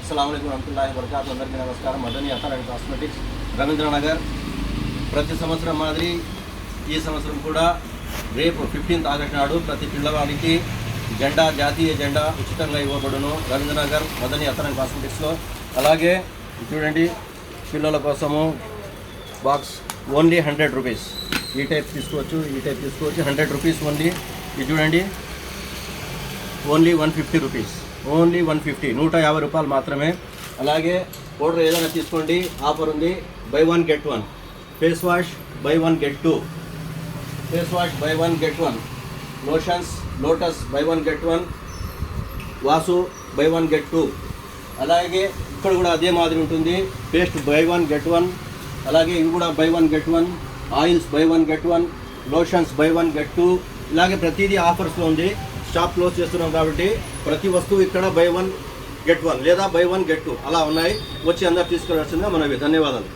అస్సలాము అలైకుం వరహ్మతుల్లాహి వబరకాతుహు. అందరికీ నమస్కారం. Madani Attar and cosmetics, Ravindranagar. ప్రతి సంవత్సరం మాదిరి ఈ సంవత్సరం కూడా రేపు 15th ఆగస్టు నాడు ప్రతి పిల్లవాడికి జెండా, జాతీయ జెండా ఉచితంగా ఇవ్వబడును రవీంద్రనగర్ మదనీ అతర్ అండ్ కాస్మెటిక్స్లో. అలాగే చూడండి, పిల్లల కోసము బాక్స్ ఓన్లీ 100 రూపీస్. ఈ టైప్ తీసుకోవచ్చు, ఈ టైప్ తీసుకోవచ్చు. 100 రూపీస్ ఓన్లీ. ఇది చూడండి, ఓన్లీ 150 రూపీస్. ఓన్లీ 150, 150 రూపాయలు మాత్రమే. అలాగే పౌడర్ ఏదైనా తీసుకోండి, ఆఫర్ ఉంది. Buy 1 get 1. Face wash buy 1 get 2. Face wash buy 1 get 1. Lotions Lotus buy 1 get 1. వాసు బై 1 గెట్ 2. అలాగే ఇక్కడ కూడా అదే మాదిరి ఉంటుంది. Paste buy 1 get 1. అలాగే ఇవి కూడా buy 1 get 1. Oils buy 1 get 1. Lotions buy 1 get 2. ఇలాగే ప్రతిదీ ఆఫర్స్లో ఉంది. షాప్ క్లోజ్ చేస్తున్నాం కాబట్టి ప్రతి వస్తువు ఇక్కడ బై 1 గెట్ 1 లేదా బై 1 గెట్ 2 అలా ఉన్నాయి. వచ్చి అందరు తీసుకురావాల్సిందిగా మనవి. ధన్యవాదాలు.